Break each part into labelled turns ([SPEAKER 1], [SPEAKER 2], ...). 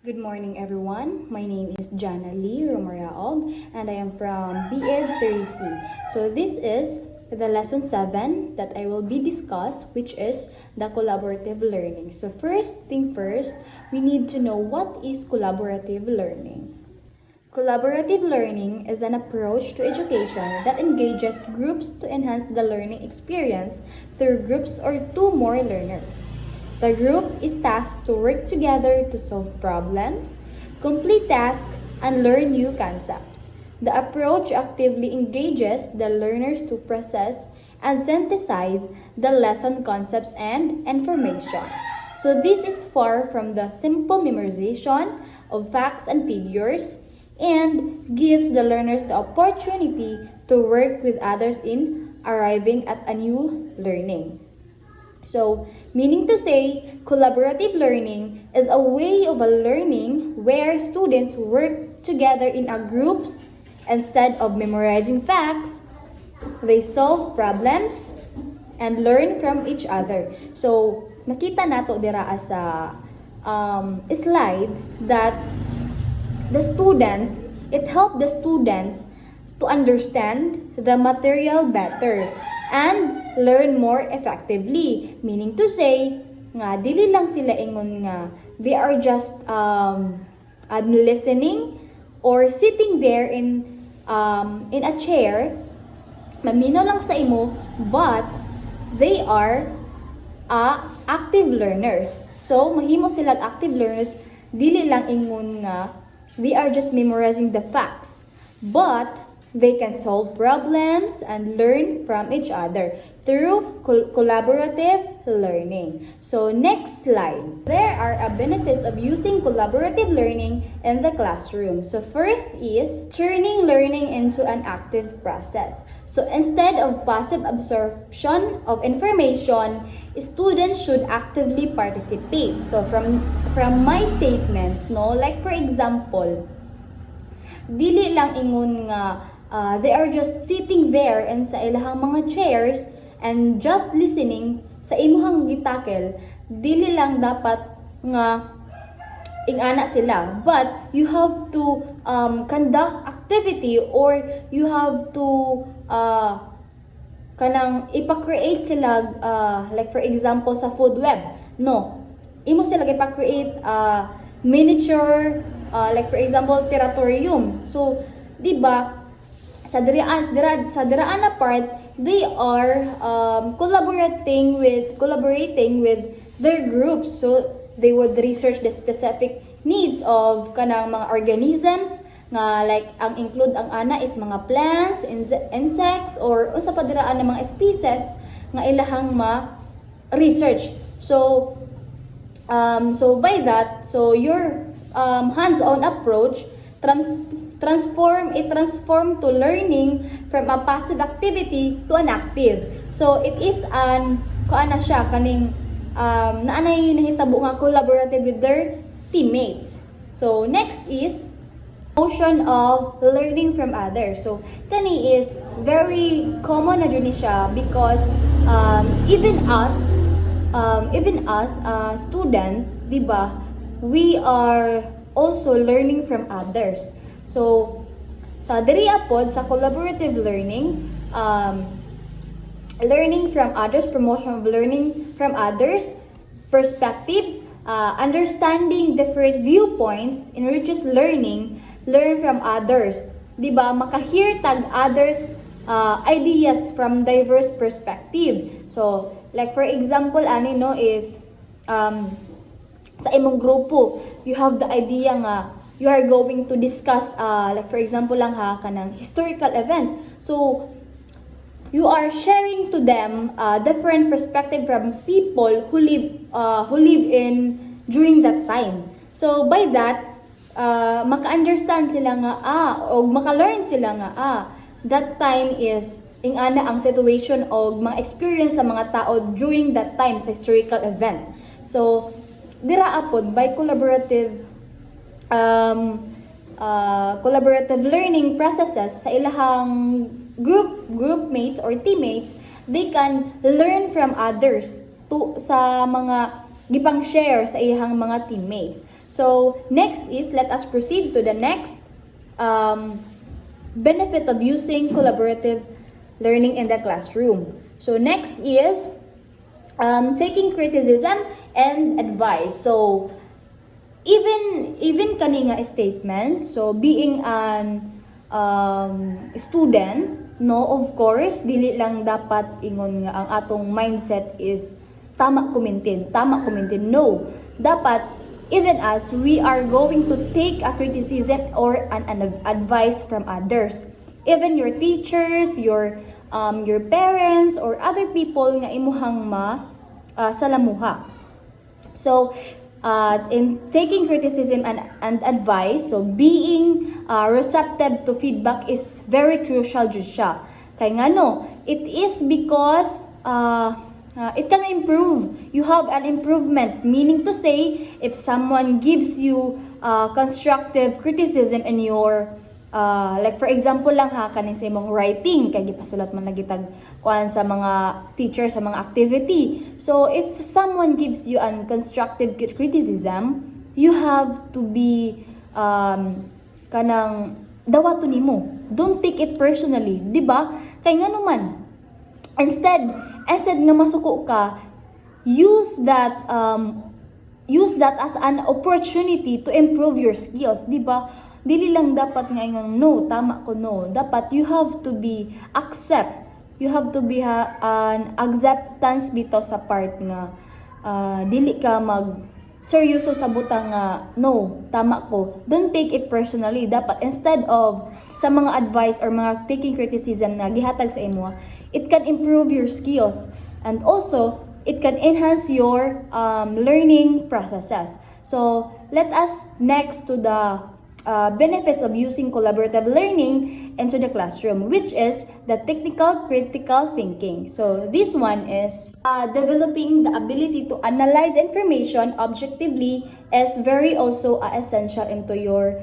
[SPEAKER 1] Good morning, everyone. My name is Jana Lee Romaraog, and I am from BEd 3C. So this is the lesson 7 that I will be discussed, which is the collaborative learning. So first thing first, we need to know what is collaborative learning. Collaborative learning is an approach to education that engages groups to enhance the learning experience through groups or two more learners. The group is tasked to work together to solve problems, complete tasks, and learn new concepts. The approach actively engages the learners to process and synthesize the lesson concepts and information. So this is far from the simple memorization of facts and figures and gives the learners the opportunity to work with others in arriving at a new learning. So, meaning to say, collaborative learning is a way of a learning where students work together in a groups instead of memorizing facts. They solve problems and learn from each other. So, nakita nato dira sa slide that it helped the students to understand the material better and learn more effectively. Meaning to say, nga dili lang sila ingon nga they are just listening or sitting there in a chair, mamino lang sa imo, but they are active learners. So, mahimo sila active learners, dili lang ingon nga they are just memorizing the facts, but they can solve problems and learn from each other through collaborative learning. So next slide. There are benefits of using collaborative learning in the classroom. So first is turning learning into an active process. So instead of passive absorption of information, students should actively participate. So from my statement, no, like for example, dili lang ingon nga they are just sitting there and sa ilahang mga chairs and just listening sa imuhang gitakel, dili lang dapat nga ingana sila, but you have to conduct activity or you have to kanang ipa-create sila like for example sa food web, no, imo sila ipa-create miniature like for example teratorium. So di ba sa diraan na part, they are collaborating with their groups. So they would research the specific needs of kanang mga organisms nga like ang include ang ana is mga plants, insects or usa pa diraan na mga species nga ilahang research. So by that, so your hands-on approach transform to learning from a passive activity to an active. So it is kuana siya kaning naanay nahitabo nga collaborative with their teammates. So next is notion of learning from others. So kani is very common na jud ni siya because even us student, di ba, we are also learning from others. So, sa diri pod sa collaborative learning, learning from others, promotion of learning from others, perspectives, understanding different viewpoints enriches learning, learn from others. Di ba? Makahear tag others ideas from diverse perspective. So, like for example, ani no, if sa imong grupo, you have the idea nga you are going to discuss like for example lang kanang historical event. So you are sharing to them different perspective from people who live in during that time. So by that maka-understand sila nga o maka-learn sila nga that time is ingana ang situation o mga experience sa mga tao during that time sa historical event. So dira apod by collaborative learning processes sa ilahang groupmates or teammates, they can learn from others sa mga gipang share sa iyang mga teammates. So next is, let us proceed to the next benefit of using collaborative learning in the classroom. So next is taking criticism and advice. So even kaninga statement, so being an student, no, of course dili lang dapat ingon nga ang atong mindset is tama kumintin. No, dapat even as we are going to take a criticism or an advice from others, even your teachers, your parents or other people nga imuhang salamuha. So in taking criticism and advice, so being receptive to feedback is very crucial jud siya. Kay ngano, it is because it can improve. You have an improvement, meaning to say, if someone gives you constructive criticism in your like for example lang ha, kaning sa imong writing, kay gipasulat man nagitag kuan sa mga teacher sa mga activity. So if someone gives you an constructive criticism, you have to be kanang dawato nimo. Don't take it personally, di ba? Kay ngano man, instead nga masuko ka, use that as an opportunity to improve your skills, di ba? Dili lang dapat nga ingon no, tama ko no. Dapat you have to be accept. You have to be an acceptance bitaw sa part nga dili ka mag seryoso sa butang nga no, tama ko. Don't take it personally. Dapat instead of sa mga advice or mga taking criticism na gihatag sa imo, it can improve your skills and also it can enhance your learning processes. So let us next to the benefits of using collaborative learning into the classroom, which is the technical critical thinking. So this one is developing the ability to analyze information objectively is very also essential into your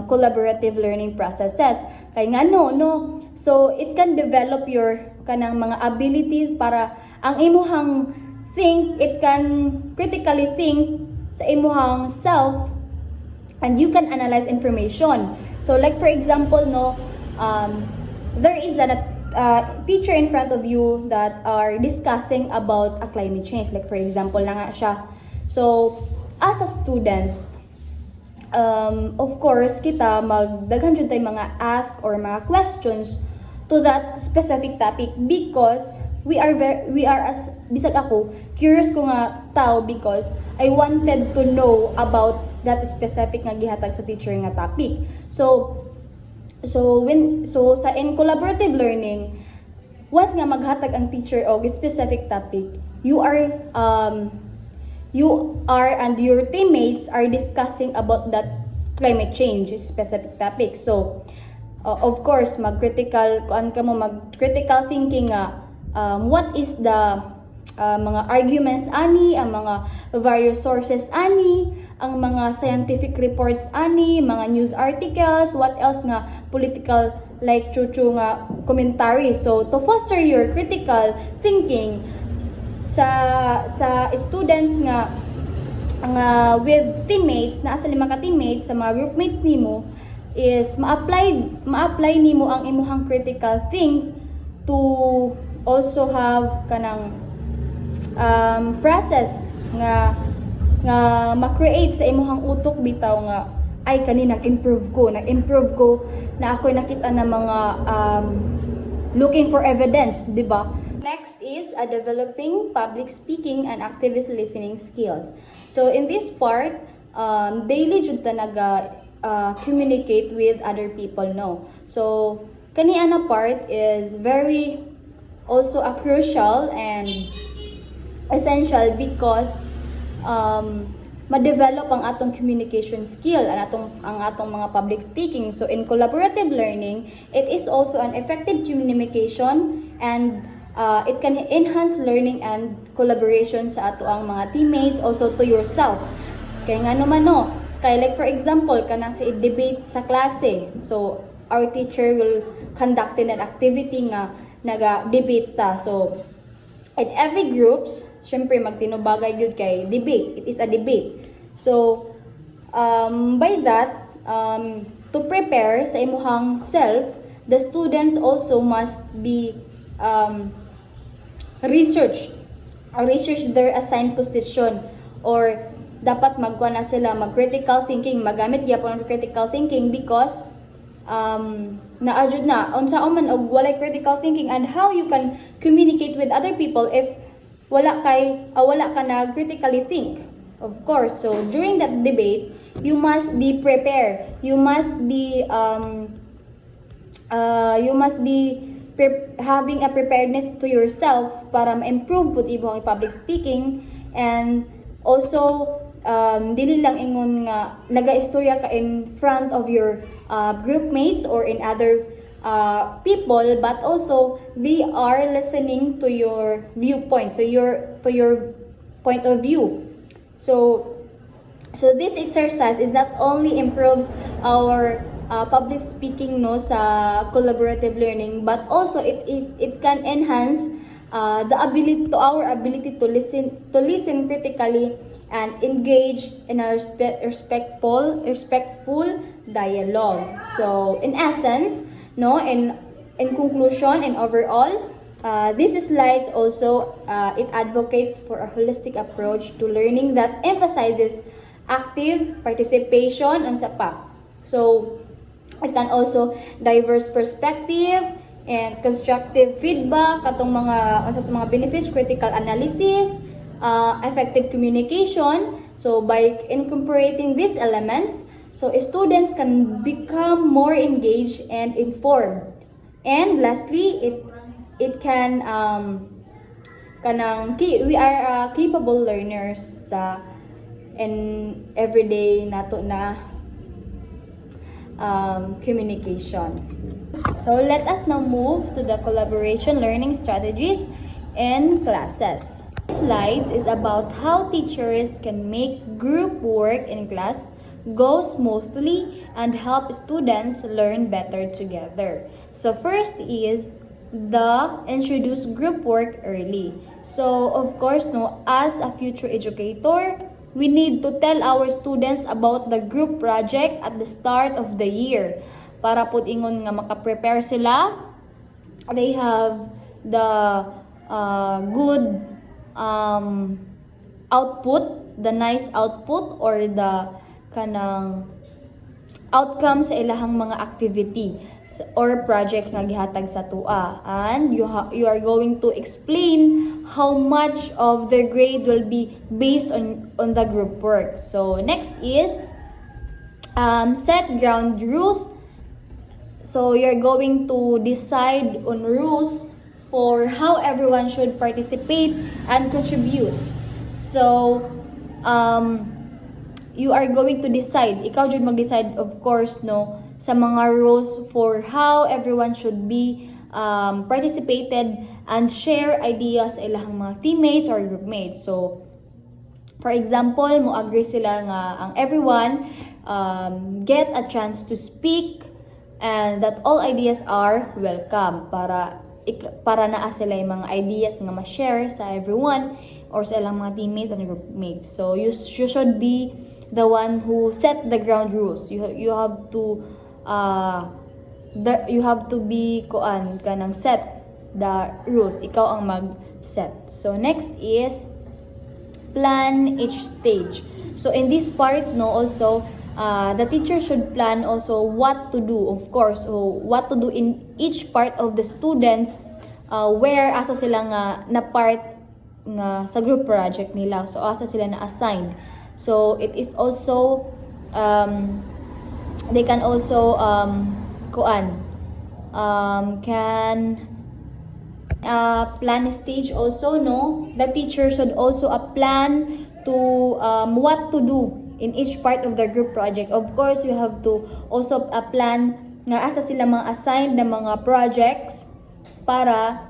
[SPEAKER 1] collaborative learning processes. Kaya nga no, so it can develop your kanang mga ability para ang imuhang think, it can critically think sa imuhang self, and you can analyze information. So like for example, no, there is a teacher in front of you that are discussing about a climate change. Like for example lang nga siya. So as a students, of course kita magdaghan jud tay mga ask or mga questions to that specific topic because we are as bisag ako curious ko nga tao because I wanted to know about that specific nga gihatag sa teacher nga topic. So sa in collaborative learning, once nga maghatag ang teacher og specific topic, you are and your teammates are discussing about that climate change specific topic. So of course mag-critical thinking nga what is the mga arguments ani, ang mga various sources ani, ang mga scientific reports ani, mga news articles, what else nga political like chuchu nga commentary. So to foster your critical thinking sa students nga with teammates na asa lima ka teammates sa mga groupmates nimo is ma-apply nimo ang imuhang critical think to also have kanang process nga ma-create sa imuhang utok bitaw nga ay kani nag-improve ko na ako'y nakita na mga looking for evidence, di ba? Next is developing public speaking and activist listening skills. So in this part, daily jud ta communicate with other people, no. So kani ana part is very also a crucial and essential because ma-develop ang atong communication skill, ang atong mga public speaking. So in collaborative learning, it is also an effective communication and it can enhance learning and collaboration sa ato ang mga teammates, also to yourself. Kaya nga naman no, kaya like for example, kanang sa debate sa klase. So our teacher will conduct an activity nga naga-debate ta. So And every groups, syempre magtinubagay gyud kay debate. It is a debate. So by that, to prepare sa imuhang self, the students also must be research their assigned position, or dapat magkuha na sila mag-critical thinking, magamit gyapon ang critical thinking because naadjud na unsa man og walay critical thinking and how you can communicate with other people if wala ka na critically think, of course. So during that debate, you must be prepared, you must be having a preparedness to yourself para ma-improve pud imong public speaking. And also dili lang ingon nga naga-istorya ka in front of your group mates or in other people, but also they are listening to your viewpoint, so to your point of view. So this exercise is not only improves our public speaking no sa collaborative learning, but also it can enhance our ability to listen critically and engage in a respectful dialogue. So in essence, no, in conclusion and overall, this slides also it advocates for a holistic approach to learning that emphasizes active participation unsa pa. So it can also diverse perspective and constructive feedback, katong mga benefits, critical analysis, effective communication. So by incorporating these elements, so students can become more engaged and informed. And lastly, it can we are capable learners sa in everyday nato na communication. So let us now move to the collaboration learning strategies in classes. Slides is about how teachers can make group work in class go smoothly and help students learn better together. So first is the introduce group work early. So of course, no, as a future educator, we need to tell our students about the group project at the start of the year para pud ingon nga maka-prepare sila. They have the good output, the nice output, or the kanang outcome sa ilahang mga activity or project nga gihatag sa tua. And you are going to explain how much of their grade will be based on the group work. So next is set ground rules. So you're going to decide on rules for how everyone should participate and contribute. So you are going to decide, ikaw jud mag-decide, of course, no, sa mga rules for how everyone should be participated and share ideas sa ilahang mga teammates or group mates. So for example, mo agree sila nga ang everyone get a chance to speak and that all ideas are welcome para naa sila yung mga ideas nga ma-share sa everyone or sa ilang mga teammates and group mates. So you should be the one who set the ground rules. You have to you have to be kanang set the rules. Ikaw ang mag-set. So next is plan each stage. So in this part, no, also the teacher should plan also what to do, of course, so what to do in each part of the students, where asa sila nga na part nga sa group project nila, so asa sila na assigned. So it is also they can also can plan stage also, no, the teacher should also plan to what to do in each part of the group project. Of course, you have to also plan nga asa sila mga assigned na mga projects para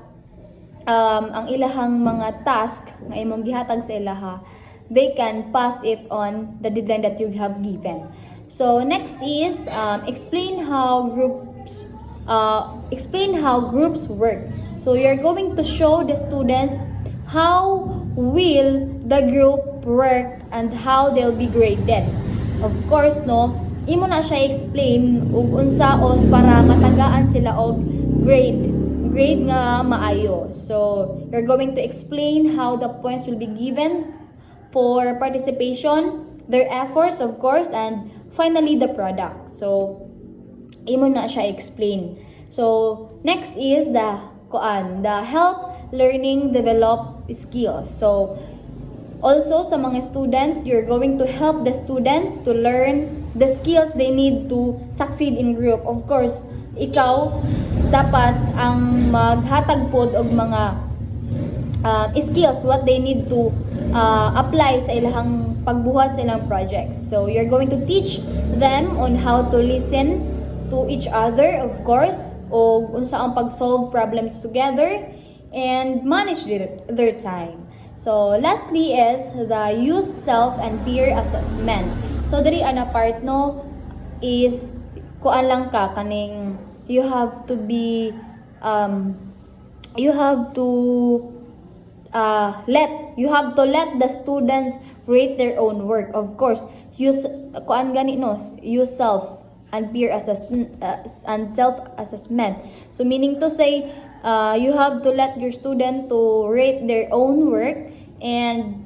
[SPEAKER 1] ang ilahang mga task nga imong gihatag sa ilaha, they can pass it on the deadline that you have given. So next is explain how groups work. So you're going to show the students how will the group work and how they'll be graded. Of course, no, imo na siya explain ug unsaon para matagaan sila og grade nga maayo. So, you're going to explain how the points will be given for participation, their efforts of course, and finally the product. So, imo na siya explain. So, next is the help learning develop skills. So, also sa mga student, you're going to help the students to learn the skills they need to succeed in group. Of course, ikaw dapat ang maghatag pod og mga skills what they need to apply sa ilang pagbuhat sa ilang projects. So you're going to teach them on how to listen to each other, of course, o unsa ang pag-solve problems together and manage their time. So lastly is the use self and peer assessment. So diri ana part no is kuan lang ka kaning you have to be you have to let the students rate their own work. Of course, use kuan gani no, use self and peer assessment and self assessment. So meaning to say you have to let your student to rate their own work and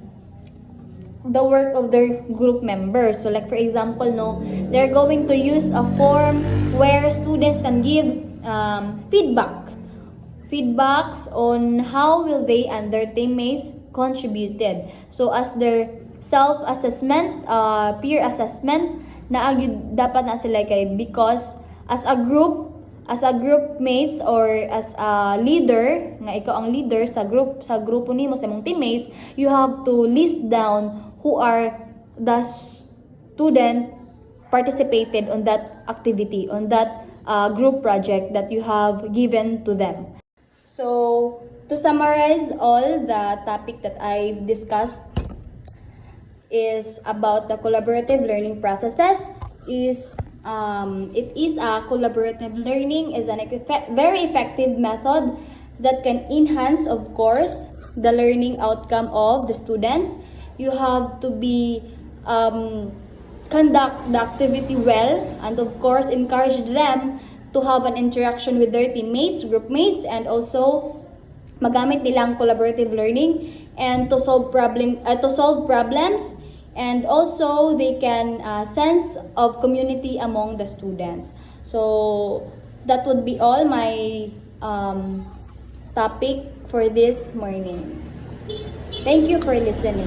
[SPEAKER 1] the work of their group members. So like for example, no, they're going to use a form where students can give feedbacks on how will they and their teammates contributed. So as their self-assessment, peer assessment, dapat na sila kay because as a group mates or as a leader, nga ikaw ang leader sa grupo nimo sa imong teammates, you have to list down who are the student participated on that activity, on that group project that you have given to them. So, to summarize all the topic that I've discussed is about the collaborative learning processes. It is a collaborative learning is an very effective method that can enhance, of course, the learning outcome of the students. You have to be conduct the activity well and of course encourage them to have an interaction with their teammates, group mates, and also magamit nilang collaborative learning and to solve problems, and also they can sense of community among the students. So that would be all my topic for this morning. Thank you for listening.